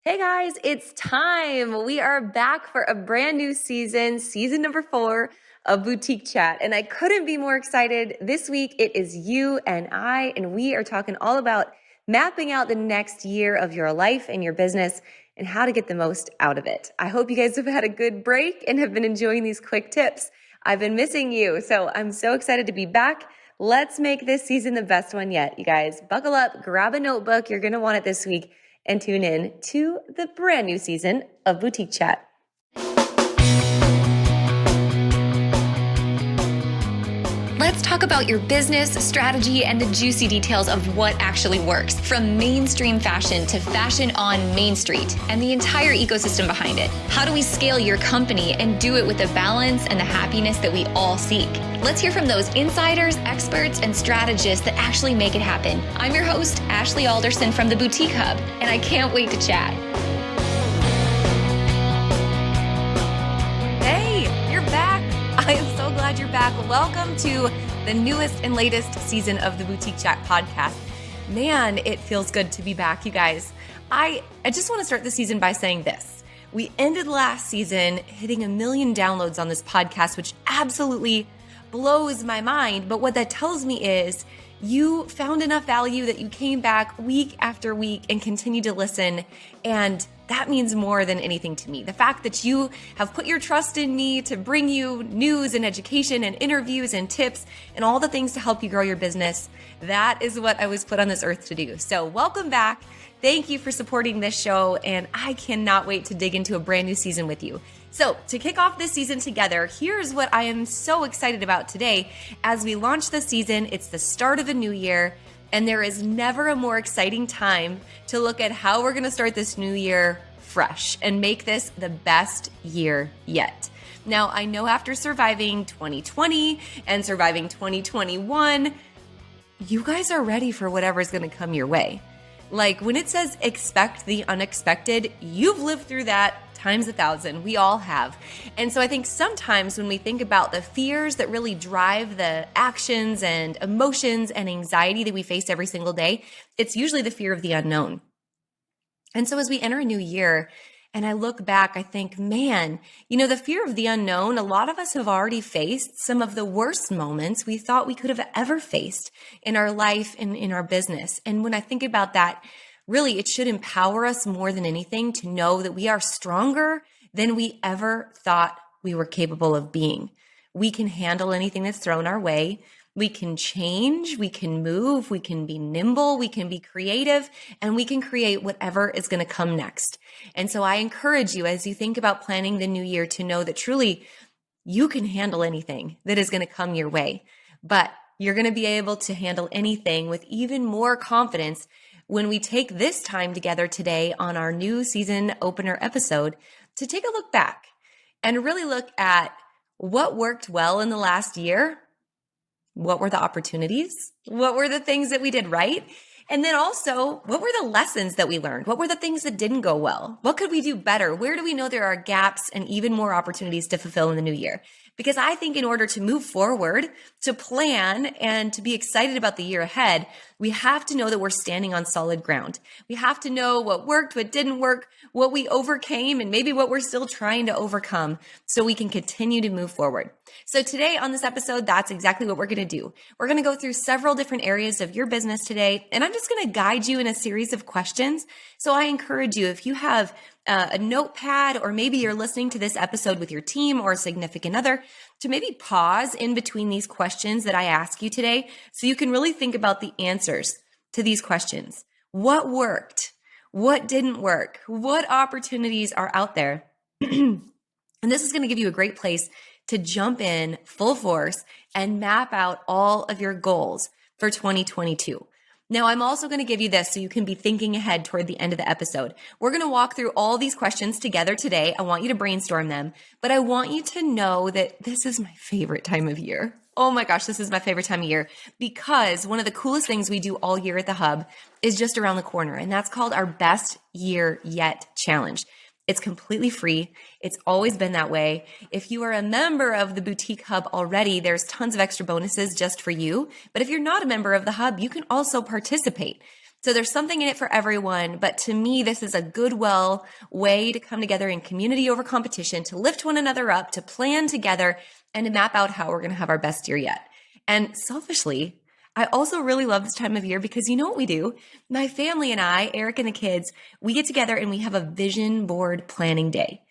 Hey guys, it's time. We are back for a brand new season number 4 of Boutique Chat. And I couldn't be more excited. This week it is you and I, and we are talking all about mapping out the next year of your life and your business and how to get the most out of it. I hope you guys have had a good break and have been enjoying these quick tips. I've been missing you, so I'm so excited to be back. Let's make this season the best one yet, you guys. Buckle up, grab a notebook. You're going to want it this week. And tune in to the brand new season of Boutique Chat. Let's talk about your business, strategy, and the juicy details of what actually works, from mainstream fashion to fashion on Main Street and the entire ecosystem behind it. How do we scale your company and do it with the balance and the happiness that we all seek? Let's hear from those insiders, experts, and strategists that actually make it happen. I'm your host, Ashley Alderson from the Boutique Hub, and I can't wait to chat. Hey, you're back. I am so glad you're back. Welcome to the newest and latest season of the Boutique Chat podcast. Man, it feels good to be back, you guys. I just want to start the season by saying this. We ended last season hitting 1 million downloads on this podcast, which absolutely blows my mind. But what that tells me is you found enough value that you came back week after week and continue to listen. And that means more than anything to me. The fact that you have put your trust in me to bring you news and education and interviews and tips and all the things to help you grow your business, that is what I was put on this earth to do. So welcome back. Thank you for supporting this show, and I cannot wait to dig into a brand new season with you. So to kick off this season together, here's what I am so excited about today. As we launch the season, it's the start of a new year, and there is never a more exciting time to look at how we're going to start this new year fresh and make this the best year yet. Now, I know after surviving 2020 and surviving 2021, you guys are ready for whatever's going to come your way. Like when it says expect the unexpected, you've lived through that times 1,000. We all have. And so I think sometimes when we think about the fears that really drive the actions and emotions and anxiety that we face every single day, it's usually the fear of the unknown. And so as we enter a new year and I look back, I think, man, the fear of the unknown, a lot of us have already faced some of the worst moments we thought we could have ever faced in our life and in our business. And when I think about that, really, it should empower us more than anything to know that we are stronger than we ever thought we were capable of being. We can handle anything that's thrown our way. We can change, we can move, we can be nimble, we can be creative, and we can create whatever is going to come next. And so I encourage you as you think about planning the new year to know that truly you can handle anything that is going to come your way, but you're going to be able to handle anything with even more confidence when we take this time together today on our new season opener episode to take a look back and really look at what worked well in the last year. What were the opportunities? What were the things that we did right? And then also, what were the lessons that we learned? What were the things that didn't go well? What could we do better? Where do we know there are gaps and even more opportunities to fulfill in the new year? Because I think in order to move forward, to plan, and to be excited about the year ahead, we have to know that we're standing on solid ground. We have to know what worked, what didn't work, what we overcame, and maybe what we're still trying to overcome so we can continue to move forward. So today on this episode, that's exactly what we're going to do. We're going to go through several different areas of your business today, and I'm just going to guide you in a series of questions. So I encourage you, if you have a notepad, or maybe you're listening to this episode with your team or a significant other, to maybe pause in between these questions that I ask you today so you can really think about the answers to these questions. What worked? What didn't work? What opportunities are out there? And this is going to give you a great place to jump in full force and map out all of your goals for 2022. Now, I'm also going to give you this so you can be thinking ahead toward the end of the episode. We're going to walk through all these questions together today. I want you to brainstorm them, but I want you to know that this is my favorite time of year. Oh my gosh, this is my favorite time of year because one of the coolest things we do all year at the Hub is just around the corner, and that's called our Best Year Yet Challenge. It's completely free. It's always been that way. If you are a member of the Boutique Hub already, there's tons of extra bonuses just for you. But if you're not a member of the Hub, you can also participate. So there's something in it for everyone. But to me, this is a goodwill way to come together in community over competition, to lift one another up, to plan together, and to map out how we're going to have our best year yet. And selfishly, I also really love this time of year because you know what we do? My family and I, Eric and the kids, we get together and we have a vision board planning day.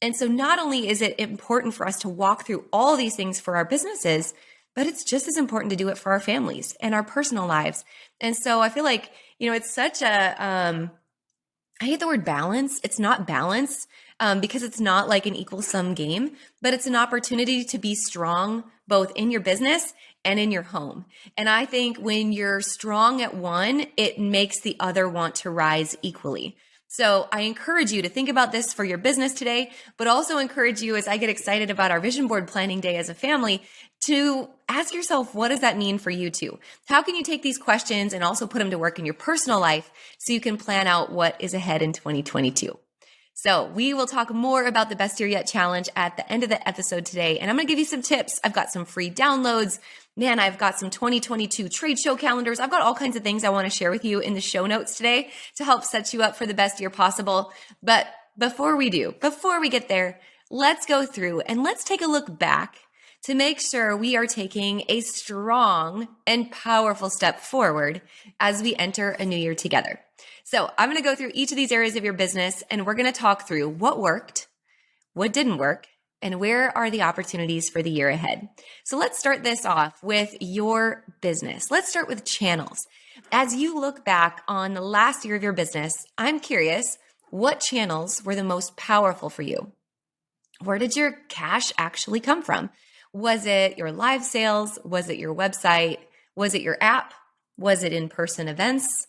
And so not only is it important for us to walk through all these things for our businesses, but it's just as important to do it for our families and our personal lives. And so I feel like, it's such a, I hate the word balance. It's not balance because it's not like an equal sum game, but it's an opportunity to be strong both in your business and in your home. And I think when you're strong at one, it makes the other want to rise equally. So I encourage you to think about this for your business today, but also encourage you as I get excited about our vision board planning day as a family to ask yourself, what does that mean for you too? How can you take these questions and also put them to work in your personal life so you can plan out what is ahead in 2022? So we will talk more about the Best Year Yet Challenge at the end of the episode today. And I'm going to give you some tips. I've got some free downloads. Man, I've got some 2022 trade show calendars. I've got all kinds of things I want to share with you in the show notes today to help set you up for the best year possible. But before we get there, let's go through and let's take a look back to make sure we are taking a strong and powerful step forward as we enter a new year together. So I'm going to go through each of these areas of your business and we're going to talk through what worked, what didn't work, and where are the opportunities for the year ahead. So let's start this off with your business. Let's start with channels. As you look back on the last year of your business, I'm curious, what channels were the most powerful for you? Where did your cash actually come from? Was it your live sales? Was it your website? Was it your app? Was it in-person events?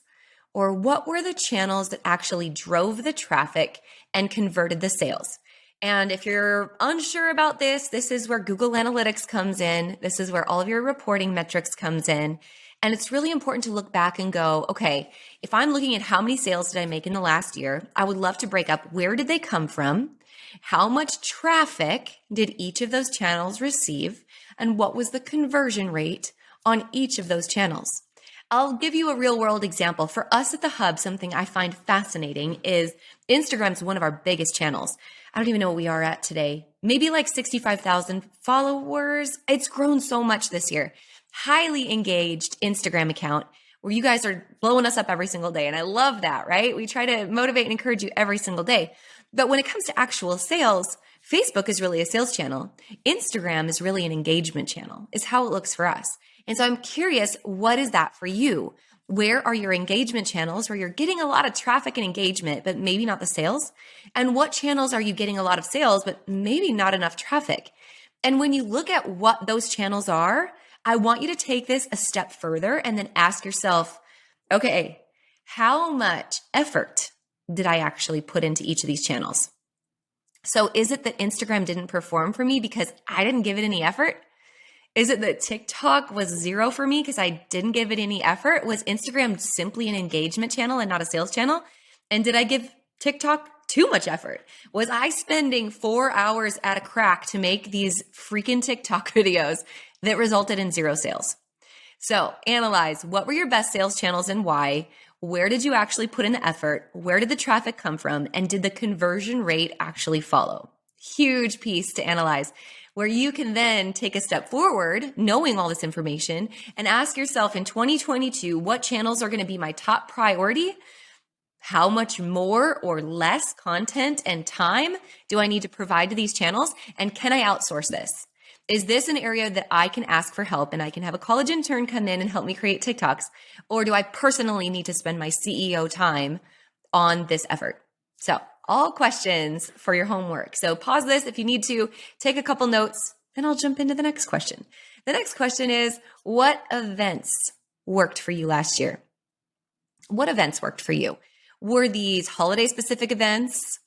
Or what were the channels that actually drove the traffic and converted the sales? And if you're unsure about this, this is where Google Analytics comes in. This is where all of your reporting metrics comes in. And it's really important to look back and go, okay, if I'm looking at how many sales did I make in the last year, I would love to break up where did they come from? How much traffic did each of those channels receive? And what was the conversion rate on each of those channels? I'll give you a real world example. For us at the Hub, something I find fascinating is Instagram's one of our biggest channels. I don't even know what we are at today. Maybe like 65,000 followers. It's grown so much this year. Highly engaged Instagram account where you guys are blowing us up every single day. And I love that, right? We try to motivate and encourage you every single day. But when it comes to actual sales, Facebook is really a sales channel. Instagram is really an engagement channel, is how it looks for us. And so I'm curious, what is that for you? Where are your engagement channels where you're getting a lot of traffic and engagement, but maybe not the sales? And what channels are you getting a lot of sales, but maybe not enough traffic? And when you look at what those channels are, I want you to take this a step further and then ask yourself, okay, how much effort did I actually put into each of these channels? So is it that Instagram didn't perform for me because I didn't give it any effort? Is it that TikTok was 0 for me because I didn't give it any effort? Was Instagram simply an engagement channel and not a sales channel? And did I give TikTok too much effort? Was I spending 4 hours at a crack to make these freaking TikTok videos that resulted in 0 sales? So analyze, what were your best sales channels and why? Where did you actually put in the effort? Where did the traffic come from? And did the conversion rate actually follow? Huge piece to analyze, where you can then take a step forward, knowing all this information, and ask yourself in 2022, what channels are going to be my top priority? How much more or less content and time do I need to provide to these channels? And can I outsource this? Is this an area that I can ask for help and I can have a college intern come in and help me create TikToks? Or do I personally need to spend my CEO time on this effort? So all questions for your homework. So pause this if you need to, take a couple notes, and I'll jump into the next question. The next question is, what events worked for you last year? What events worked for you? Were these holiday specific events?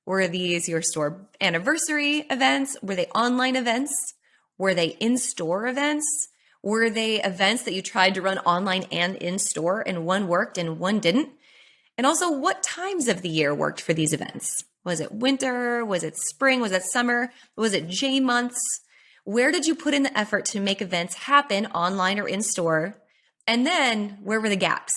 Were these your store anniversary events? Were they online events? Were they in-store events? Were they events that you tried to run online and in-store and one worked and one didn't? And also, what times of the year worked for these events? Was it winter? Was it spring? Was it summer? Was it J months? Where did you put in the effort to make events happen online or in-store? And then where were the gaps?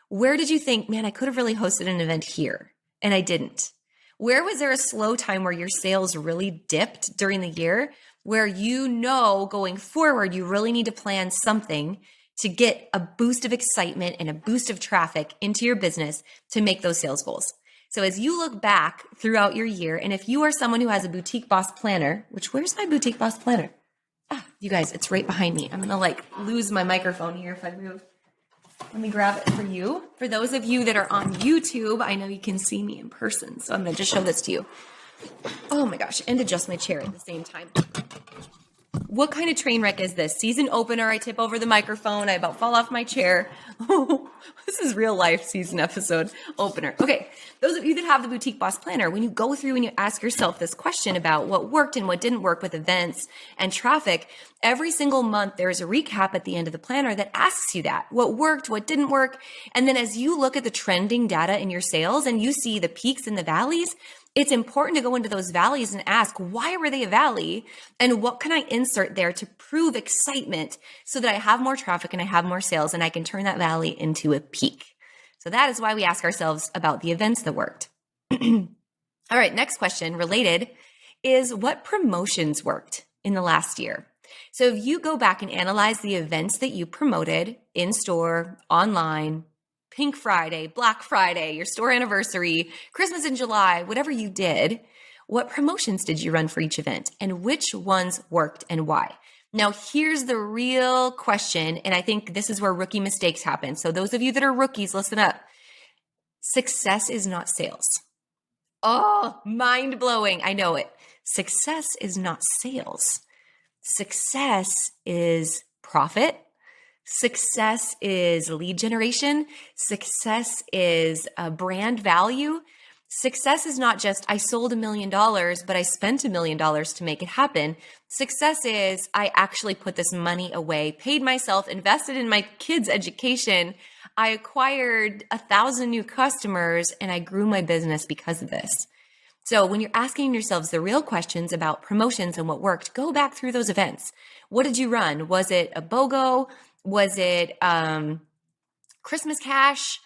Where did you think, man, I could have really hosted an event here and I didn't? Where was there a slow time where your sales really dipped during the year where going forward, you really need to plan something to get a boost of excitement and a boost of traffic into your business to make those sales goals? So as you look back throughout your year, and if you are someone who has a Boutique Boss planner, where's my Boutique Boss planner? You guys, it's right behind me. I'm going to lose my microphone here if I move. Let me grab it for you. For those of you that are on YouTube, I know you can see me in person, so I'm going to just show this to you. Oh my gosh, and adjust my chair at the same time. What kind of train wreck is this? Season opener, I tip over the microphone, I about fall off my chair. This is real life season episode opener. Okay, those of you that have the Boutique Boss Planner, when you go through and you ask yourself this question about what worked and what didn't work with events and traffic, every single month there's a recap at the end of the planner that asks you that. What worked, what didn't work. And then as you look at the trending data in your sales and you see the peaks and the valleys, it's important to go into those valleys and ask, why were they a valley? And what can I insert there to prove excitement so that I have more traffic and I have more sales and I can turn that valley into a peak? So that is why we ask ourselves about the events that worked. All right, next question related is what promotions worked in the last year? So if you go back and analyze the events that you promoted in store, online, Pink Friday, Black Friday, your store anniversary, Christmas in July, whatever you did, what promotions did you run for each event and which ones worked and why? Now, here's the real question, and I think this is where rookie mistakes happen. So those of you that are rookies, listen up. Success is not sales. Oh, mind blowing. I know it. Success is not sales. Success is profit. Success is lead generation. Success is brand value. Success is not just, I sold $1 million, but I spent $1 million to make it happen. Success is, I actually put this money away, paid myself, invested in my kids' education. I acquired 1,000 new customers and I grew my business because of this. So when you're asking yourselves the real questions about promotions and what worked, go back through those events. What did you run? Was it a BOGO? Was it Christmas cash?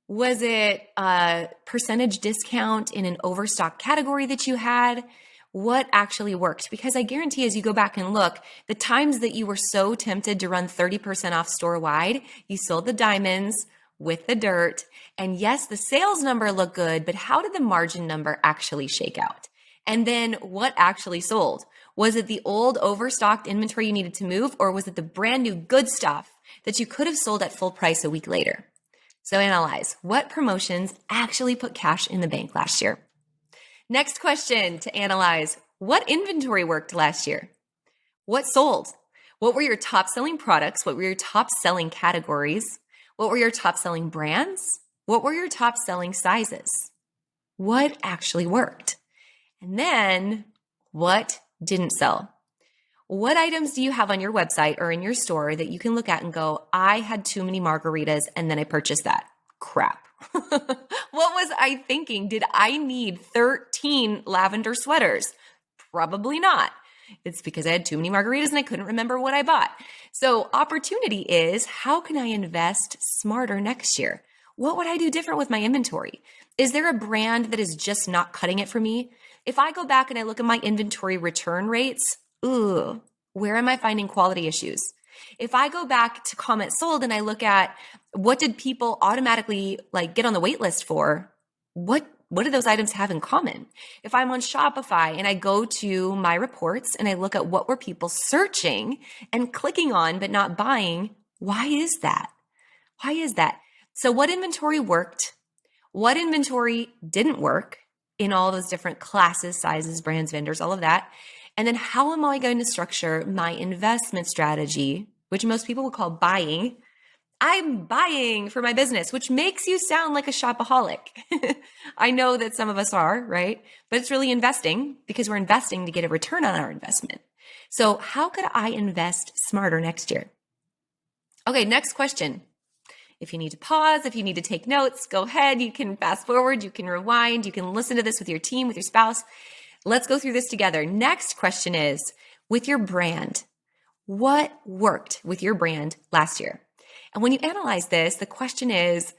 Was it a percentage discount in an overstock category that you had? What actually worked? Because I guarantee as you go back and look, the times that you were so tempted to run 30% off store-wide, you sold the diamonds with the dirt. And yes, the sales number looked good, but how did the margin number actually shake out? And then what actually sold? Was it the old overstocked inventory you needed to move, or was it the brand new good stuff that you could have sold at full price a week later? So analyze what promotions actually put cash in the bank last year. Next question to analyze, what inventory worked last year? What sold? What were your top selling products? What were your top selling categories? What were your top selling brands? What were your top selling sizes? What actually worked? And then what didn't sell? What items do you have on your website or in your store that you can look at and go, I had too many margaritas and then I purchased that? Crap. What was I thinking? Did I need 13 lavender sweaters? Probably not. It's because I had too many margaritas and I couldn't remember what I bought. So opportunity is, how can I invest smarter next year? What would I do different with my inventory? Is there a brand that is just not cutting it for me? If I go back and I look at my inventory return rates, where am I finding quality issues? If I go back to comment sold and I look at what did people automatically get on the wait list for, what do those items have in common? If I'm on Shopify and I go to my reports and I look at what were people searching and clicking on but not buying, why is that? Why is that? So what inventory worked? What inventory didn't work in all those different classes, sizes, brands, vendors, all of that? And then how am I going to structure my investment strategy, which most people would call buying? I'm buying for my business, which makes you sound like a shopaholic. I know that some of us are, right? But it's really investing, because we're investing to get a return on our investment. So how could I invest smarter next year? Okay, next question. If you need to pause, if you need to take notes, go ahead. You can fast forward, you can rewind, you can listen to this with your team, with your spouse. Let's go through this together. Next question is, with your brand, what worked with your brand last year? And when you analyze this, the question is,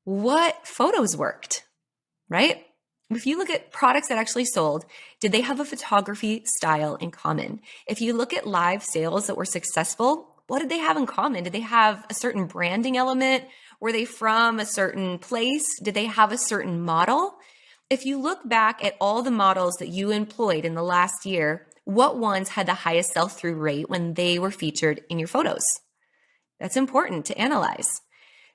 what photos worked, right? If you look at products that actually sold, did they have a photography style in common? If you look at live sales that were successful, what did they have in common? Did they have a certain branding element? Were they from a certain place? Did they have a certain model? If you look back at all the models that you employed in the last year, what ones had the highest sell-through rate when they were featured in your photos? That's important to analyze.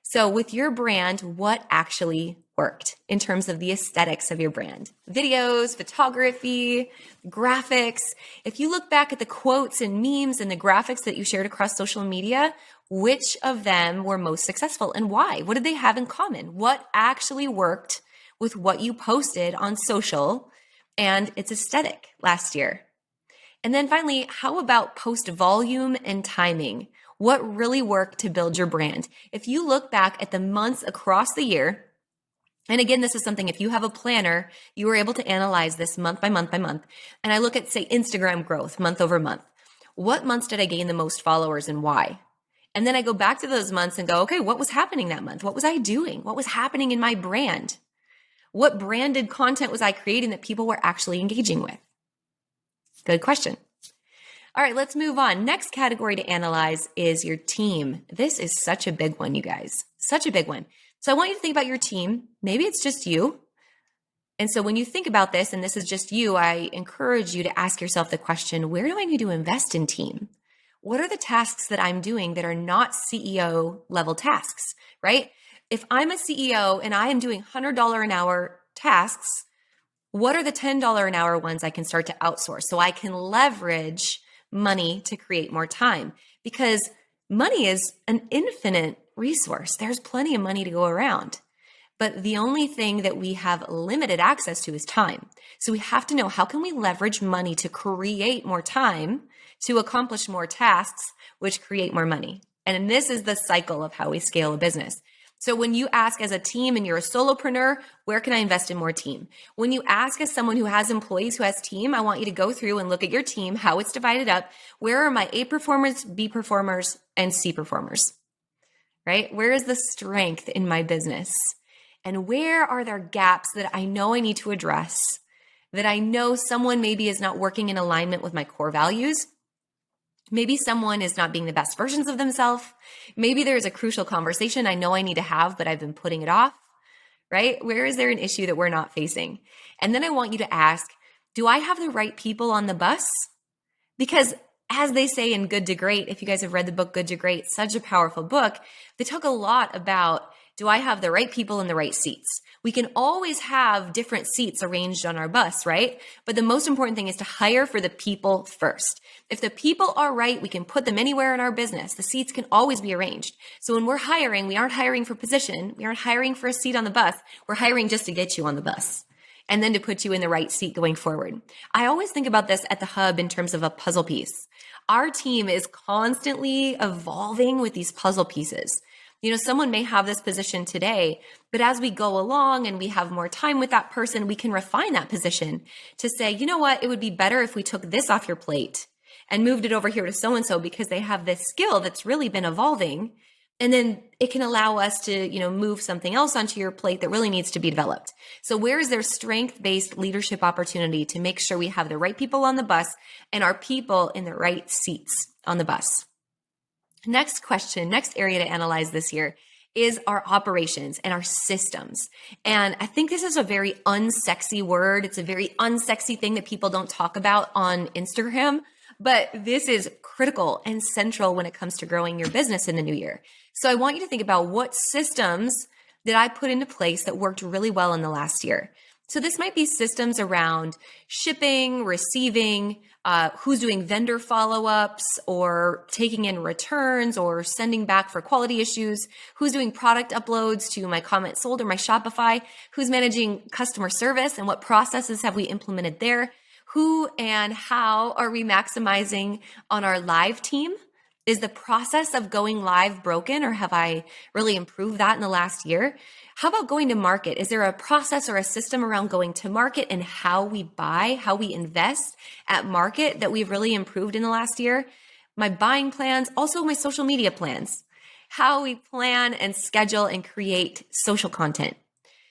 So with your brand, what actually worked in terms of the aesthetics of your brand? Videos, photography, graphics. If you look back at the quotes and memes and the graphics that you shared across social media, which of them were most successful and why? What did they have in common? What actually worked with what you posted on social and its aesthetic last year? And then finally, how about post volume and timing? What really worked to build your brand? If you look back at the months across the year, and again, this is something, if you have a planner, you are able to analyze this month by month by month. And I look at, say, Instagram growth month over month. What months did I gain the most followers and why? And then I go back to those months and go, okay, what was happening that month? What was I doing? What was happening in my brand? What branded content was I creating that people were actually engaging with? Good question. All right, let's move on. Next category to analyze is your team. This is such a big one, you guys. Such a big one. So I want you to think about your team. Maybe it's just you. And so when you think about this, and this is just you, I encourage you to ask yourself the question, where do I need to invest in team? What are the tasks that I'm doing that are not CEO level tasks, right? If I'm a CEO and I am doing $100 an hour tasks, what are the $10 an hour ones I can start to outsource so I can leverage money to create more time? Because money is an infinite resource. There's plenty of money to go around. But the only thing that we have limited access to is time. So we have to know, how can we leverage money to create more time to accomplish more tasks, which create more money? And this is the cycle of how we scale a business. So when you ask as a team and you're a solopreneur, where can I invest in more team? When you ask as someone who has employees, who has team, I want you to go through and look at your team, how it's divided up. Where are my A performers, B performers, and C performers, right? Where is the strength in my business? And where are there gaps that I know I need to address, that I know someone maybe is not working in alignment with my core values? Maybe someone is not being the best versions of themselves. Maybe there's a crucial conversation I know I need to have, but I've been putting it off, right? Where is there an issue that we're not facing? And then I want you to ask, do I have the right people on the bus? Because as they say in Good to Great, if you guys have read the book Good to Great, such a powerful book, they talk a lot about, do I have the right people in the right seats? We can always have different seats arranged on our bus, right? But the most important thing is to hire for the people first. If the people are right, we can put them anywhere in our business. The seats can always be arranged. So when we're hiring, we aren't hiring for position. We aren't hiring for a seat on the bus. We're hiring just to get you on the bus and then to put you in the right seat going forward. I always think about this at the Hub in terms of a puzzle piece. Our team is constantly evolving with these puzzle pieces. You know, someone may have this position today, but as we go along and we have more time with that person, we can refine that position to say, you know what, it would be better if we took this off your plate and moved it over here to so-and-so because they have this skill that's really been evolving. And then it can allow us to, you know, move something else onto your plate that really needs to be developed. So where is there strength-based leadership opportunity to make sure we have the right people on the bus and our people in the right seats on the bus? Next question, next area to analyze this year is our operations and our systems. And I think this is a very unsexy word. It's a very unsexy thing that people don't talk about on Instagram, but this is critical and central when it comes to growing your business in the new year. So I want you to think about, what systems did I put into place that worked really well in the last year? So this might be systems around shipping, receiving, who's doing vendor follow-ups or taking in returns or sending back for quality issues, who's doing product uploads to my Comment Sold or my Shopify, who's managing customer service and what processes have we implemented there, who and how are we maximizing on our live team? Is the process of going live broken, or have I really improved that in the last year? How about going to market? Is there a process or a system around going to market and how we buy, how we invest at market that we've really improved in the last year? My buying plans, also my social media plans. how we plan and schedule and create social content.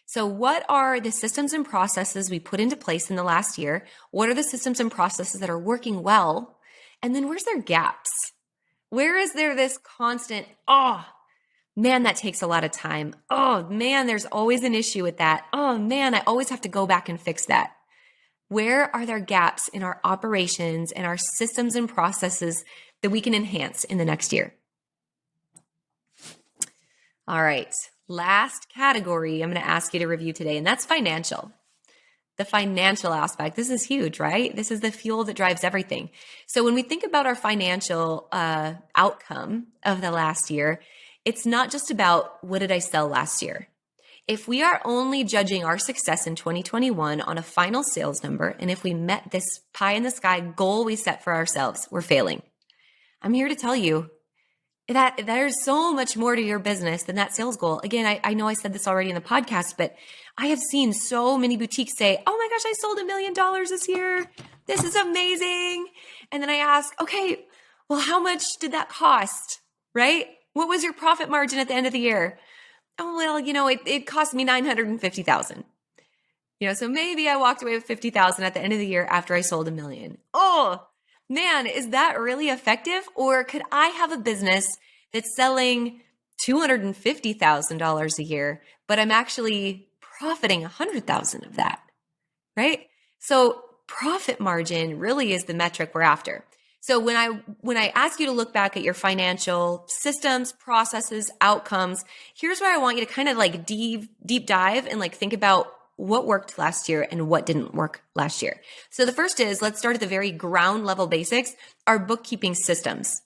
So what are the systems and processes we put into place in the last year? What are the systems and processes that are working well? And then where's there gaps? Where is there this constant, oh, man, that takes a lot of time. Oh, man, there's always an issue with that. Oh, man, I always have to go back and fix that. Where are there gaps in our operations and our systems and processes that we can enhance in the next year? All right, last category I'm going to ask you to review today, and that's financial. The financial aspect. This is huge, right? This is the fuel that drives everything. So when we think about our financial outcome of the last year, it's not just about what did I sell last year. If we are only judging our success in 2021 on a final sales number, and if we met this pie in the sky goal we set for ourselves, we're failing. I'm here to tell you that there's so much more to your business than that sales goal. Again, I know I said this already in the podcast, but I have seen so many boutiques say, oh my gosh, I sold $1 million this year. This is amazing. And then I ask, okay, well, how much did that cost, right? What was your profit margin at the end of the year? Oh, well, it cost me $950,000. So maybe I walked away with $50,000 at the end of the year after I sold $1 million. Oh, man, is that really effective? Or could I have a business that's selling $250,000 a year, but I'm actually profiting $100,000 of that, right? So profit margin really is the metric we're after. So when I ask you to look back at your financial systems, processes, outcomes, here's where I want you to kind of like deep dive and like think about what worked last year and what didn't work last year. So the first is, let's start at the very ground level basics, our bookkeeping systems.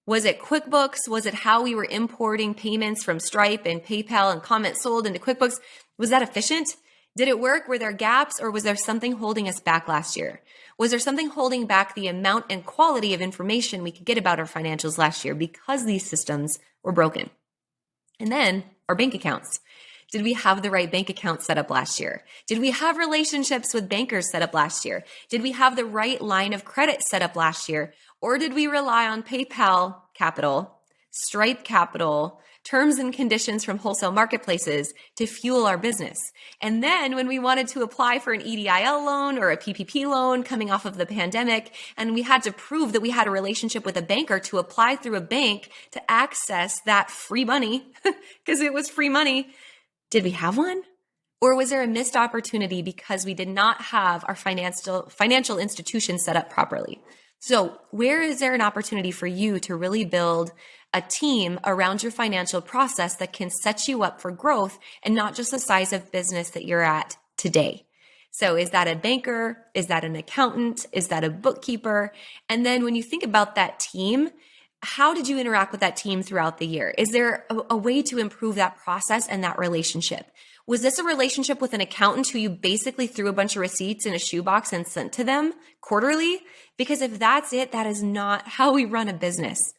Was it QuickBooks? Was it how we were importing payments from Stripe and PayPal and Comment Sold into QuickBooks? Was that efficient? Did it work? Were there gaps, or was there something holding us back last year? Was there something holding back the amount and quality of information we could get about our financials last year because these systems were broken? And then our bank accounts. Did we have the right bank account set up last year? Did we have relationships with bankers set up last year? Did we have the right line of credit set up last year? Or did we rely on PayPal Capital, Stripe Capital, terms and conditions from wholesale marketplaces to fuel our business? And then when we wanted to apply for an EDIL loan or a PPP loan coming off of the pandemic, and we had to prove that we had a relationship with a banker to apply through a bank to access that free money, because it was free money, did we have one? Or was there a missed opportunity because we did not have our financial institution set up properly? So where is there an opportunity for you to really build a team around your financial process that can set you up for growth and not just the size of business that you're at today? So is that a banker? Is that an accountant? Is that a bookkeeper? And then when you think about that team, how did you interact with that team throughout the year? Is there a way to improve that process and that relationship? Was this a relationship with an accountant who you basically threw a bunch of receipts in a shoebox and sent to them quarterly? Because if that's it, that is not how we run a business.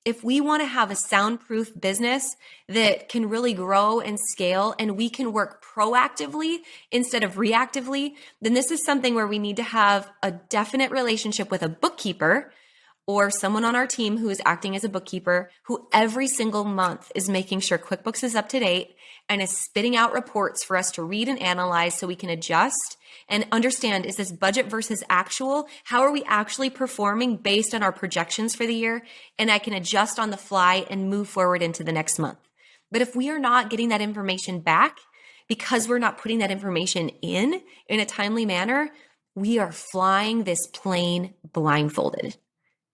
If we want to have a soundproof business that can really grow and scale, and we can work proactively instead of reactively, then this is something where we need to have a definite relationship with a bookkeeper or someone on our team who is acting as a bookkeeper, who every single month is making sure QuickBooks is up to date and is spitting out reports for us to read and analyze so we can adjust and understand, is this budget versus actual? How are we actually performing based on our projections for the year? And I can adjust on the fly and move forward into the next month. But if we are not getting that information back because we're not putting that information in a timely manner, we are flying this plane blindfolded.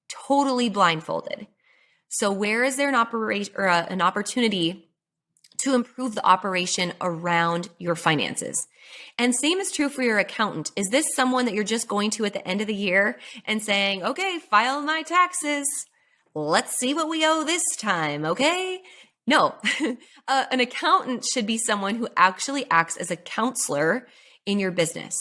Totally blindfolded. So where is there an opportunity to improve the operation around your finances? And same is true for your accountant. Is this someone that you're just going to at the end of the year and saying, okay, file my taxes. Let's see what we owe this time, okay? No, an accountant should be someone who actually acts as a counselor in your business.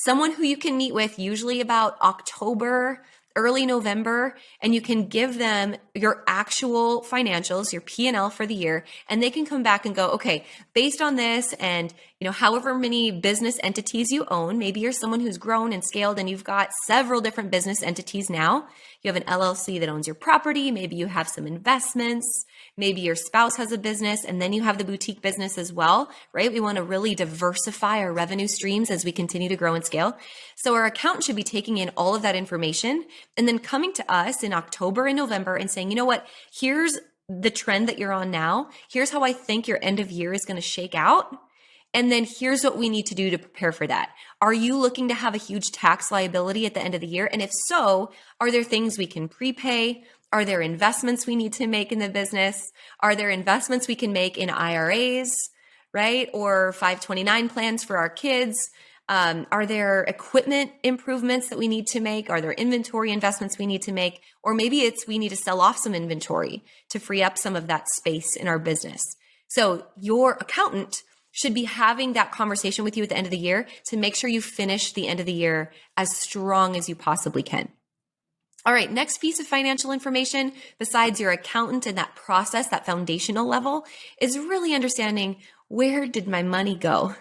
Someone who you can meet with usually about October, early November, and you can give them your actual financials, your P&L for the year, and they can come back and go, okay, based on this, and however many business entities you own. Maybe you're someone who's grown and scaled and you've got several different business entities now. You have an LLC that owns your property. Maybe you have some investments. Maybe your spouse has a business and then you have the boutique business as well, right? We want to really diversify our revenue streams as we continue to grow and scale. So our accountant should be taking in all of that information and then coming to us in October and November and saying, you know what, here's the trend that you're on now. Here's how I think your end of year is going to shake out. And then here's what we need to do to prepare for that. Are you looking to have a huge tax liability at the end of the year? And if so, are there things we can prepay? Are there investments we need to make in the business? Are there investments we can make in IRAs, right? Or 529 plans for our kids? Are there equipment improvements that we need to make? Are there inventory investments we need to make? Or maybe it's we need to sell off some inventory to free up some of that space in our business. So your accountant should be having that conversation with you at the end of the year to make sure you finish the end of the year as strong as you possibly can. All right, next piece of financial information besides your accountant and that process, that foundational level, is really understanding, where did my money go?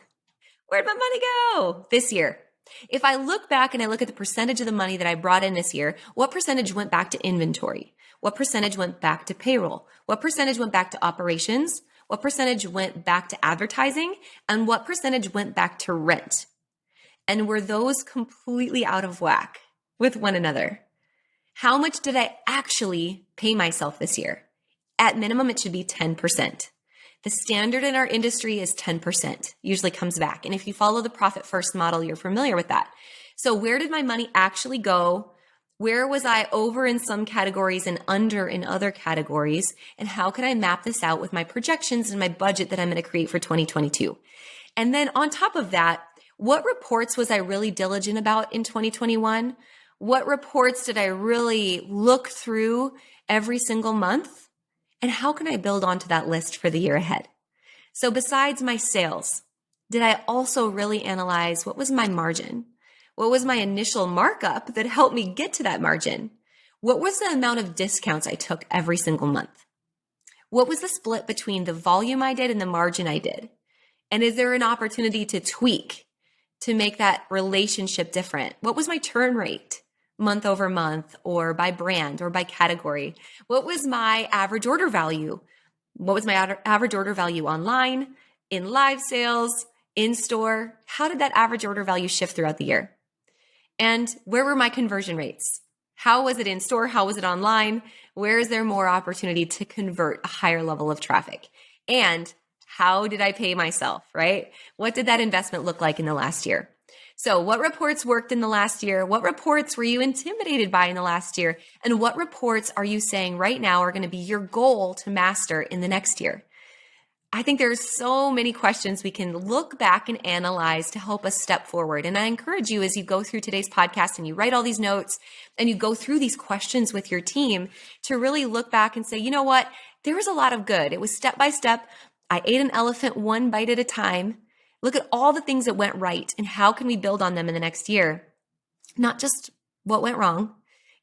Where'd my money go this year? If I look back and I look at the percentage of the money that I brought in this year, what percentage went back to inventory? What percentage went back to payroll? What percentage went back to operations? What percentage went back to advertising? And what percentage went back to rent? And were those completely out of whack with one another? How much did I actually pay myself this year? At minimum, it should be 10%. The standard in our industry is 10%, usually comes back. And if you follow the profit first model, you're familiar with that. So where did my money actually go? Where was I over in some categories and under in other categories? And how can I map this out with my projections and my budget that I'm going to create for 2022? And then on top of that, what reports was I really diligent about in 2021? What reports did I really look through every single month? And how can I build onto that list for the year ahead? So besides my sales, did I also really analyze what was my margin? What was my initial markup that helped me get to that margin? What was the amount of discounts I took every single month? What was the split between the volume I did and the margin I did? And is there an opportunity to tweak to make that relationship different? What was my turn rate month over month, or by brand or by category? What was my average order value? What was my average order value online, in live sales, in store? How did that average order value shift throughout the year? And where were my conversion rates? How was it in store? How was it online? Where is there more opportunity to convert a higher level of traffic? And how did I pay myself, right? What did that investment look like in the last year? So what reports worked in the last year? What reports were you intimidated by in the last year? And what reports are you saying right now are going to be your goal to master in the next year? I think there's so many questions we can look back and analyze to help us step forward. And I encourage you, as you go through today's podcast and you write all these notes and you go through these questions with your team, to really look back and say, you know what? There was a lot of good. It was step by step. I ate an elephant one bite at a time. Look at all the things that went right and how can we build on them in the next year? Not just what went wrong.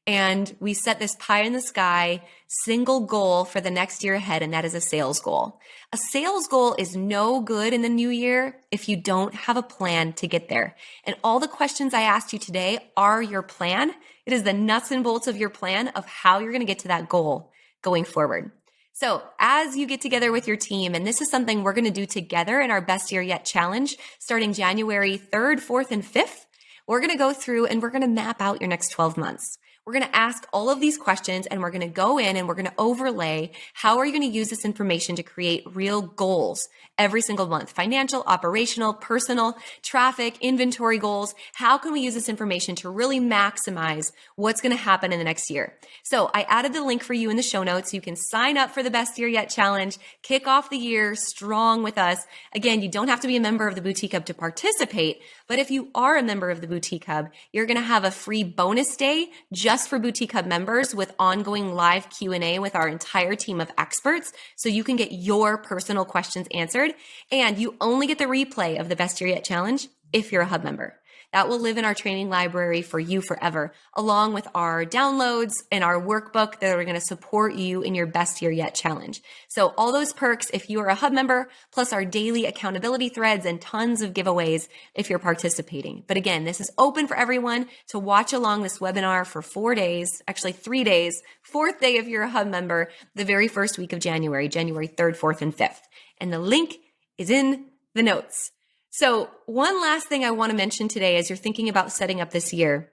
And we set this pie in the sky single goal for the next year ahead, and that is a sales goal. A sales goal is no good in the new year if you don't have a plan to get there. And all the questions I asked you today are your plan. It is the nuts and bolts of your plan of how you're going to get to that goal going forward. So as you get together with your team, and this is something we're going to do together in our Best Year Yet Challenge starting January 3rd, 4th, and 5th, we're going to go through and we're going to map out your next 12 months. We're going to ask all of these questions and we're going to go in and we're going to overlay how are you going to use this information to create real goals every single month: financial, operational, personal, traffic, inventory goals. How can we use this information to really maximize what's going to happen in the next year? So I added the link for you in the show notes. You can sign up for the Best Year Yet Challenge, kick off the year strong with us. Again, you don't have to be a member of the Boutique Hub to participate, but if you are a member of the Boutique Hub, you're going to have a free bonus day just for Boutique Hub members with ongoing live Q&A with our entire team of experts, so you can get your personal questions answered. And you only get the replay of the Best Year Yet Challenge if you're a Hub member. That will live in our training library for you forever, along with our downloads and our workbook that are going to support you in your Best Year Yet challenge. So all those perks if you are a Hub member, plus our daily accountability threads and tons of giveaways if you're participating. But again, this is open for everyone to watch along this webinar for 4 days, actually 3 days, 4th day if you're a Hub member, the very first week of January 3rd, 4th, and 5th. And the link is in the notes. So one last thing I want to mention today as you're thinking about setting up this year,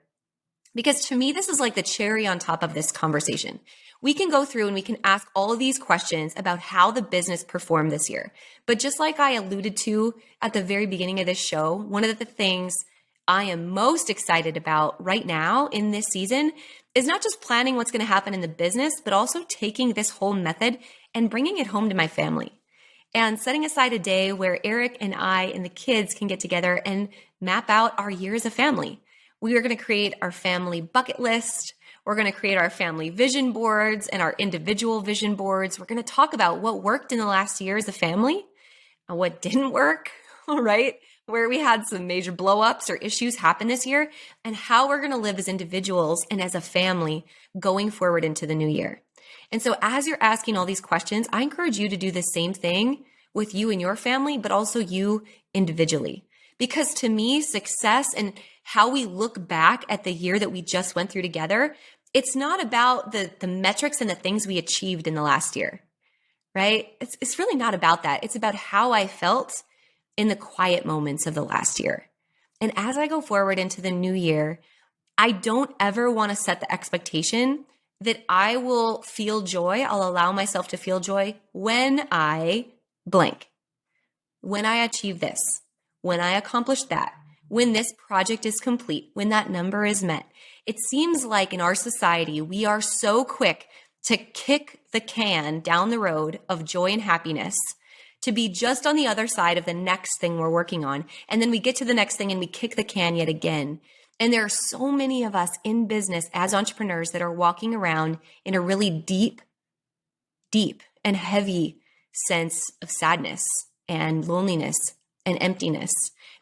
because to me, this is like the cherry on top of this conversation. We can go through and we can ask all of these questions about how the business performed this year. But just like I alluded to at the very beginning of this show, one of the things I am most excited about right now in this season is not just planning what's going to happen in the business, but also taking this whole method and bringing it home to my family. And setting aside a day where Eric and I and the kids can get together and map out our year as a family. We are going to create our family bucket list. We're going to create our family vision boards and our individual vision boards. We're going to talk about what worked in the last year as a family and what didn't work, right? Where we had some major blow-ups or issues happen this year, and how we're going to live as individuals and as a family going forward into the new year. And so as you're asking all these questions, I encourage you to do the same thing with you and your family, but also you individually. Because to me, success and how we look back at the year that we just went through together, it's not about the metrics and the things we achieved in the last year, right? It's really not about that. It's about how I felt in the quiet moments of the last year. And as I go forward into the new year, I don't ever want to set the expectation that I will feel joy, I'll allow myself to feel joy when I blank, when I achieve this, when I accomplish that, when this project is complete, when that number is met. It seems like in our society, we are so quick to kick the can down the road of joy and happiness, to be just on the other side of the next thing we're working on. And then we get to the next thing and we kick the can yet again. And there are so many of us in business as entrepreneurs that are walking around in a really deep and heavy sense of sadness and loneliness and emptiness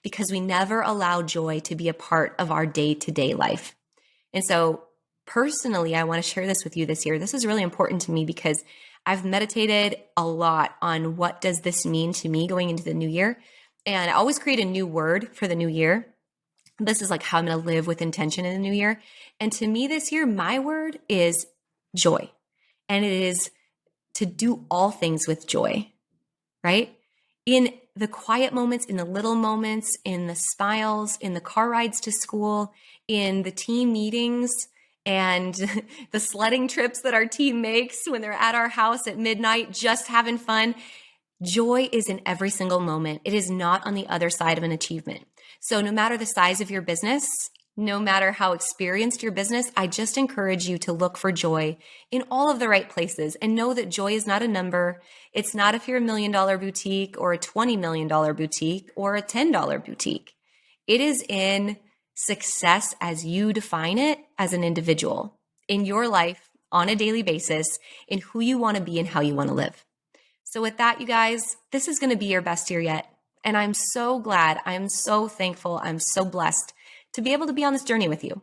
because we never allow joy to be a part of our day-to-day life. And so personally, I want to share this with you this year. This is really important to me because I've meditated a lot on what does this mean to me going into the new year. And I always create a new word for the new year. This is like how I'm going to live with intention in the new year. And to me this year, my word is joy. And it is to do all things with joy, right? In the quiet moments, in the little moments, in the smiles, in the car rides to school, in the team meetings, and the sledding trips that our team makes when they're at our house at midnight, just having fun. Joy is in every single moment. It is not on the other side of an achievement. So no matter the size of your business, no matter how experienced your business, I just encourage you to look for joy in all of the right places and know that joy is not a number. It's not if you're $1 million boutique or a $20 million boutique or a $10 boutique. It is in success as you define it as an individual in your life on a daily basis, in who you want to be and how you want to live. So with that, you guys, this is going to be your best year yet. And I'm so glad, I'm so thankful, I'm so blessed to be able to be on this journey with you.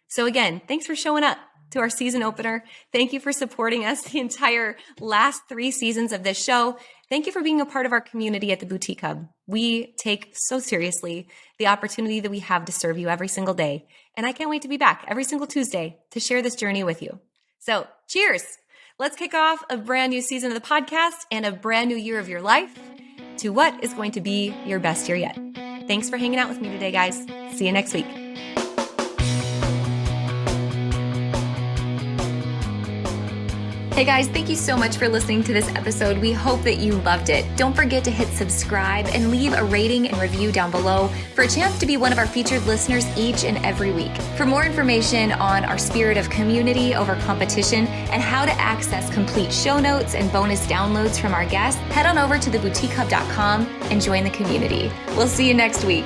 So again, thanks for showing up to our season opener. Thank you for supporting us the entire last 3 seasons of this show. Thank you for being a part of our community at the Boutique Hub. We take so seriously the opportunity that we have to serve you every single day. And I can't wait to be back every single Tuesday to share this journey with you. So cheers. Let's kick off a brand new season of the podcast and a brand new year of your life to what is going to be your best year yet. Thanks for hanging out with me today, guys. See you next week. Hey guys, thank you so much for listening to this episode. We hope that you loved it. Don't forget to hit subscribe and leave a rating and review down below for a chance to be one of our featured listeners each and every week. For more information on our spirit of community over competition and how to access complete show notes and bonus downloads from our guests, head on over to theboutiquehub.com and join the community. We'll see you next week.